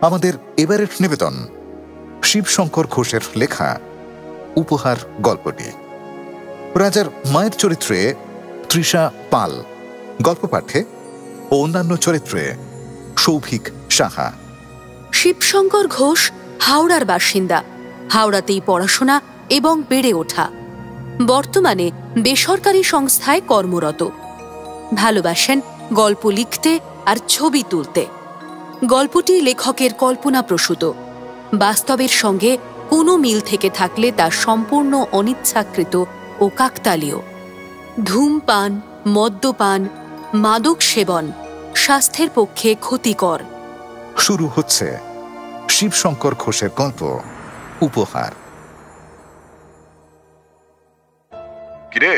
আমাদের এবারের নিবেদন শিবশঙ্কর ঘোষের লেখা উপহার গল্পটি। রাজার মায়ের চরিত্রে তৃষা পাল, গল্প পাঠে ও অন্যান্য চরিত্রে সৌভিক সাহা। শিবশঙ্কর ঘোষ হাওড়ার বাসিন্দা, হাওড়াতেই পড়াশোনা এবং বেড়ে ওঠা। বর্তমানে বেসরকারি সংস্থায় কর্মরত। ভালোবাসেন গল্প লিখতে আর ছবি তুলতে। গল্পটি লেখকের কল্পনাপ্রসূত, বাস্তবের সঙ্গে কোনো মিল থেকে থাকলে তা সম্পূর্ণ অনিচ্ছাকৃত ও কাকতালীয়। ধূমপান, মদ্যপান, মাদক সেবন স্বাস্থ্যের পক্ষে ক্ষতিকর। শুরু হচ্ছে শিবশঙ্কর ঘোষের গল্প উপহার। কিরে,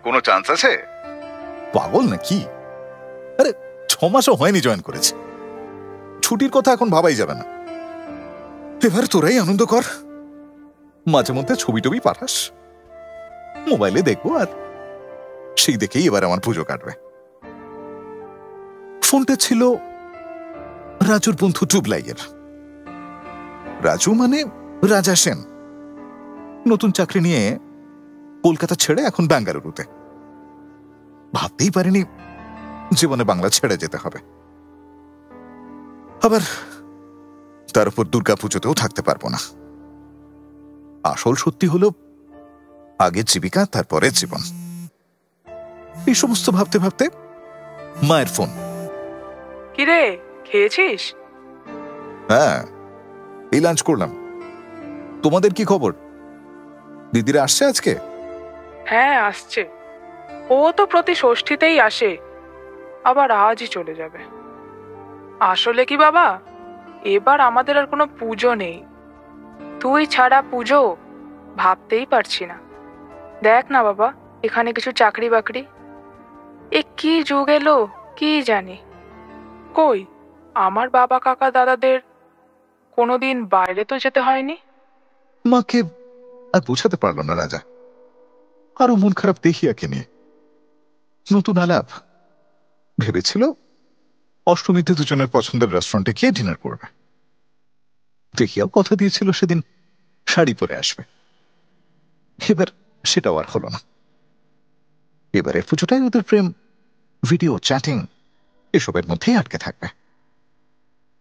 কোনো চান্স আছে? পাগল নাকি? আরে 6 মাসও হয়নি জয়েন করেছে। ছুটির কথা এখন ভাবাই যাবে না। এবার তোরাই আনন্দ কর, মাঝে মধ্যে ছবি টবি পাঠাস, মোবাইলে দেখবো, আর সেই দেখেই এবার আমার পুজো কাটবে। ফোনটা ছিল রাজুর বন্ধু টুবলাইয়ের। রাজু মানে রাজা সেন। নতুন চাকরি নিয়ে কলকাতা ছেড়ে এখন বেঙ্গালুরুতে। ভাবতেই পারিনি জীবনে বাংলা ছেড়ে যেতে হবে। আবার তার উপর দুর্গাপুজোতেও থাকতে পারবো না। আসল সত্যি হলো, আগে জীবিকা, তারপরে জীবন। এই সমস্ত ভাবতে ভাবতে মায়ের ফোন। কিরে, খেয়েছিস? হ্যাঁ, এই লাঞ্চ করলাম। তোমাদের কি খবর? দিদিরা আসছে আজকে? হ্যাঁ, আসছে। ও তো প্রতি ষষ্ঠীতেই আসে, আবার আজই চলে যাবে। আসলে কি বাবা, এবার আমাদের আর কোনো পুজো নেই। তুই ছাড়া পুজো ভাবতেই পারছি না। দেখ না বাবা, এখানে কিছু চাকরি বাকরি। এ কি যুগ এলো কি জানি। কই, আমার বাবা কাকা দাদাদের কোনোদিন বাইরে তো যেতে হয়নি। মাকে আর বোঝাতে পারল না রাজা। আরো মন খারাপ দেখিয়াকে নিয়ে। নতুন আলাপ। ভেবেছিল অষ্টমীতে দুজনের পছন্দের রেস্টুরেন্টে গিয়ে ডিনার করবে। দেখিয়াও কথা দিয়েছিল সেদিন শাড়ি পরে আসবে। এবার সেটাও আর হলো না। এবারের পুজোটাই ওদের প্রেম, ভিডিও চ্যাটিং এসবের মধ্যেই আটকে থাকবে।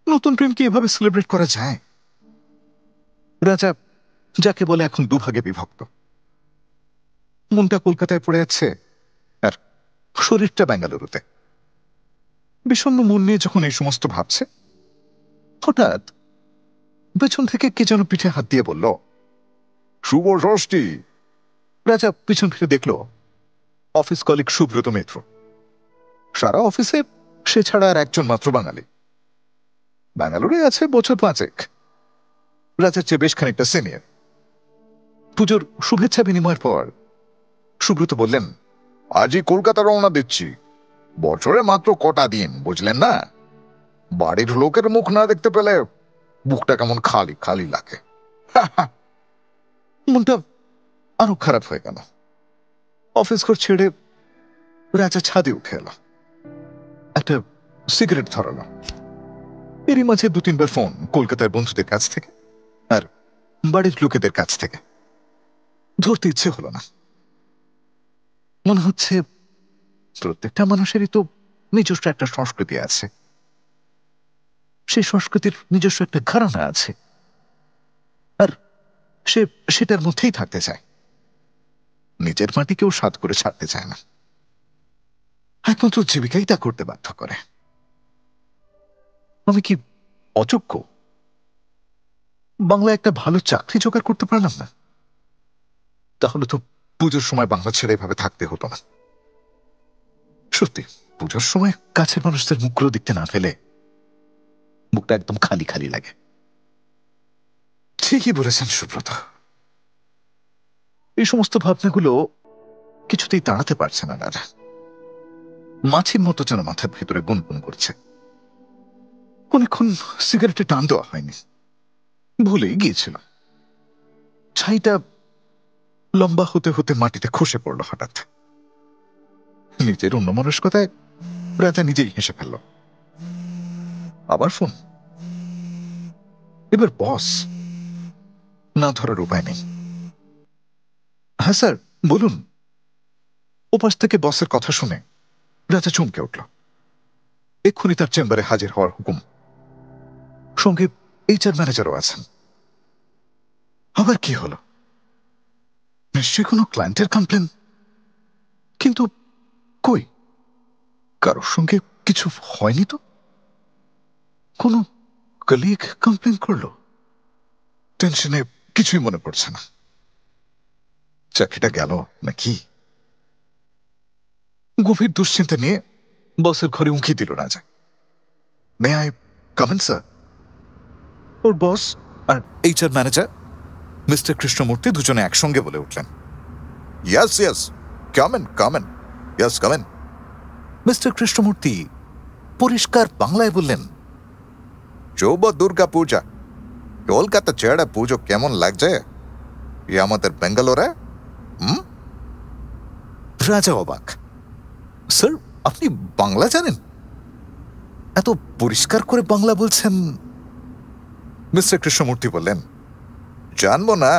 নতুন প্রেম কি এভাবে সেলিব্রেট করা যায়? রাজা যাকে বলে এখন দুভাগে বিভক্ত। মনটা কলকাতায় পড়ে যাচ্ছে আর শরীরটা বেঙ্গালুরুতে। বিষণ্ণ মন নিয়ে যখন এই সমস্ত ভাবছে, হঠাৎ পেছন থেকে কে যেন পিঠে হাত দিয়ে বলল, শুভ ষষ্ঠী। রাজা পিছন ফিরে দেখল অফিস কলিগ সুব্রত মিত্র। সারা অফিসে সে ছাড়া আর একজন মাত্র বাঙালি। বেঙ্গালুরু আছে বছর 5 রাজার চেয়ে বেশ খানিকটা সিনিয়র। পুজোর শুভেচ্ছা বিনিময়ের পর সুব্রত বললেন, আজই কলকাতা রওনা দিচ্ছি। বছরে মাত্র কটা দিন, বুঝলেন না? বাড়ির লোকের মুখ না দেখতে পেলে বুকটা কেমন খালি খালি লাগে। মনটা আরো খারাপ হয়ে গেল। অফিস ঘর ছেড়ে রাজা ছাদে উঠে এলো। একটা সিগারেট ধরালো। এরই মাঝে 2-3 বার ফোন কলকাতার বন্ধুদের কাছ থেকে আর বাড়ির লোকেদের কাছ থেকে। ধরতে ইচ্ছে হলো না। মনে হচ্ছে প্রত্যেকটা মানুষেরই তো নিজস্ব একটা সংস্কৃতি আছে, সেই সংস্কৃতির নিজস্ব একটা ঘরানা আছে, আর সে সেটার মধ্যেই থাকতে চায়। নিজের মাটিকেও স্বাদ করে ছাড়তে চায় না। একমাত্র জীবিকাই তা করতে বাধ্য করে। আমি কি অযোগ্য? বাংলা একটা ভালো চাকরি জোগাড় করতে পারলাম না? তাহলে তো পুজোর সময় বাংলা ছেড়ে এভাবে থাকতে হতো না। সত্যি, পুজোর সময় কাছের মানুষদের মুখগুলো দেখতে না পেলে বুকটা একদম খালি খালি লাগে। ঠিকই বলেছেন সুব্রত। এই সমস্ত ভাবনাগুলো কিছুতেই তাড়াতে পারছে না রাজা। মাছির মতো যেন মাথার ভেতরে গুনগুন করছে। অনেকক্ষণ সিগারেটে টান দেওয়া হয়নি, ভুলেই গিয়েছিল। ছাইটা লম্বা হতে হতে মাটিতে খসে পড়ল হঠাৎ। নিজের এবার বস না ধরার উপায় নেই। হ্যাঁ স্যার বলুন। ওপাশ থেকে বসের কথা শুনে রাজা চমকে উঠল। এক্ষুনি তার চেম্বারে হাজির হওয়ার হুকুম। সঙ্গে HR ম্যানেজারও আছেন। আবার কি হলো? নিশ্চয়ই কোনো ক্লায়েন্টের কমপ্লেন। কিন্তু কই, কারোর সঙ্গে কিছু হয়নি তো। কোনো কলিগ কমপ্লেন করলো? টেনশনে কিছুই মনে পড়ছে না। চাকরিটা গেল নাকি? গভীর দুশ্চিন্তা নিয়ে বসের ঘরে উঁকি দিল Raja. May I come in sir? ওর বস আর HR ম্যানেজার মিস্টার কৃষ্ণমূর্তি দুজনে একসঙ্গে বলে উঠলেন, yes yes, come in come in, yes come in. Mister Krishnamurthy পরিষ্কার বাংলায় বললেন, শুভ দুর্গা পূজা। কলকাতা ছেড়ে পুজো কেমন লাগছে আমাদের বেঙ্গালোরে? রাজা অবাক। স্যার আপনি বাংলা জানেন? এত পরিষ্কার করে বাংলা বলছেন। মিস্টার কৃষ্ণমূর্তি বললেন, জানবো না,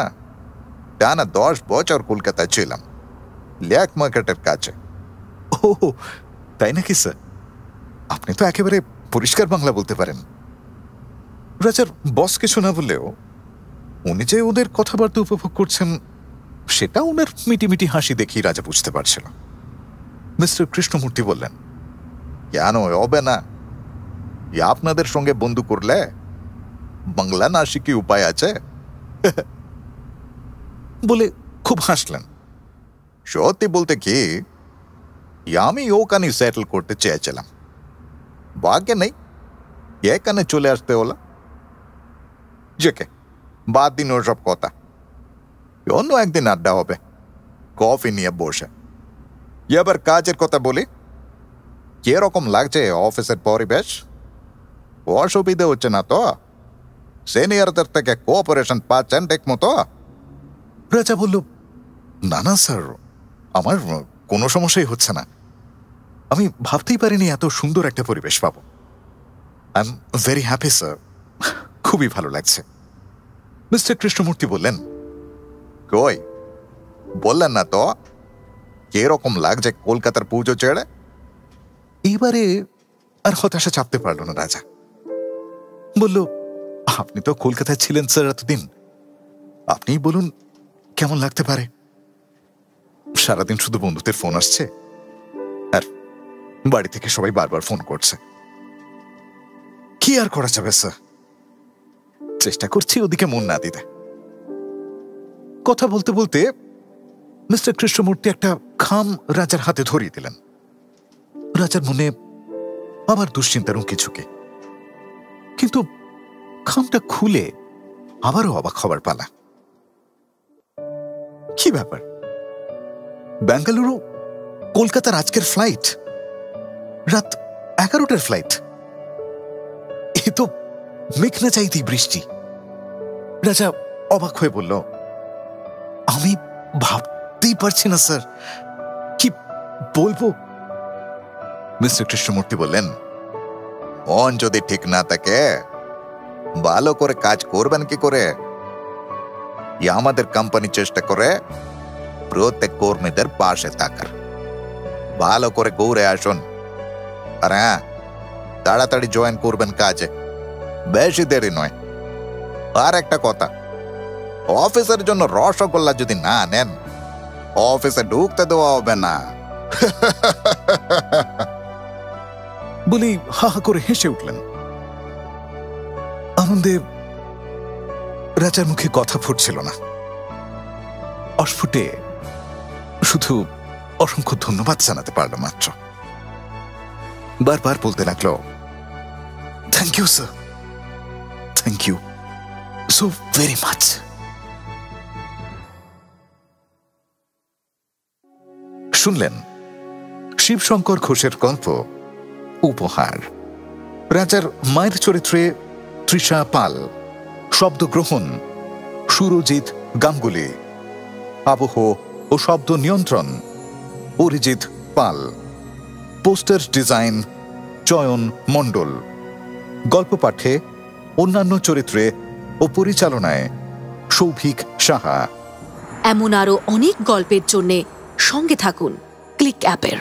টানা 10 বছর কলকাতায় ছিলাম ল্যাক মার্কেটের কাছে। ও তাই নাকি স্যার? আপনি তো একেবারে পরিষ্কার বাংলা বলতে পারেন। রাজার বস কিছু না বললেও উনি যে ওদের কথাবার্তা উপভোগ করছেন সেটা ওনার মিটিমিটি হাসি দেখেই রাজা বুঝতে পারছিল। মিস্টার কৃষ্ণমূর্তি বললেন, কেন হবে না? আপনাদের সঙ্গে বন্ধু করলে বাংলা না শিখি উপায় আছে? বলে খুব হাসলেন। সত্যি বলতে কি, আমি ওখানে সেটেল করতে চেয়েছিলাম, ভাগ্যে নেই এখানে চলে আসতে হলো। জেকে বাদ দিন ওসব কথা, অন্য একদিন আড্ডা হবে কফি নিয়ে বসে। এবার কাজের কথা বলি, কিরকম লাগছে অফিসের পরিবেশ? অসুবিধে হচ্ছে না তো? সিনিয়রদের থেকে কোঅপারেশন পাচ্ছেন ঠিক মতো? রাজা বলল, না না স্যার, আমার কোনো সমস্যাই হচ্ছে না। আমি ভাবতেই পারিনি এত সুন্দর একটা পরিবেশ পাবো। I am very happy sir, খুবই ভালো লাগছে। মিস্টার কৃষ্ণমূর্তি বললেন, কই বললেন না তো কিরকম লাগছে কলকাতার পুজো ছেড়ে? এইবারে আর হতাশা চাপতে পারল না রাজা। বলল, আপনি তো কলকাতায় ছিলেন স্যার এতদিন, আপনিই বলুন কেমন লাগতে পারে। সারাদিন শুধু বন্ধুদের ফোন আসছে আর বাড়ি থেকে সবাই বারবার ফোন করছে। কি আর করা যাবে স্যার, চেষ্টা করছি ওদিকে মন না দিতে। কথা বলতে বলতে মিস্টার কৃষ্ণমূর্তি একটা খাম রাজার হাতে ধরিয়ে দিলেন। রাজার মনে আবার দুশ্চিন্তার উঁকি ঝুঁকি, কিন্তু খামটা খুলে আবারও অবাক হবার পালা। কি ব্যাপার? বেঙ্গালুরু কলকাতার আজকের ফ্লাইট, রাত 11টার ফ্লাইট। এ তো মেঘ না চাইতেই বৃষ্টি। রাজা অবাক হয়ে বলল, আমি ভাবতেই পারছি না স্যার, কি বলবো। মিস্টার কৃষ্ণমূর্তি বললেন, মন যদি ঠিক না থাকে ভালো করে কাজ করবেন কি করে? আমাদের কোম্পানি চেষ্টা করে প্রত্যেক কর্মীদের পাশে থাকার। ভালো করে ঘুরে আসুন, আর হ্যাঁ তাড়াতাড়ি জয়েন করবেন কাজে, বেশি দেরি নয়। আর একটা কথা, অফিসের জন্য রসগোল্লা যদি না নেন অফিসে ঢুকতে দেওয়া হবে না। বলি হা হা করে হেসে উঠলেন। আনন্দে রাজার মুখে কথা ফুটছিল না, অস্ফুটে শুধু অসংখ্য ধন্যবাদ জানাতে পারল মাত্র। বারবার বলতে লাগলো, thank you sir, thank you so very much. শুনলেন শিবশঙ্কর ঘোষের গল্প উপহার। রাজার মায়ের চরিত্রে তৃষা পাল, শব্দগ্রহণ সুরজিৎ গাঙ্গুলি, আবহ ও শব্দ নিয়ন্ত্রণ অরিজিৎ পাল, পোস্টার ডিজাইন চয়ন মণ্ডল, গল্প পাঠে অন্যান্য চরিত্রে ও পরিচালনায় সৌভিক সাহা। এমন আরো অনেক গল্পের জন্যে সঙ্গে থাকুন ক্লিক অ্যাপের।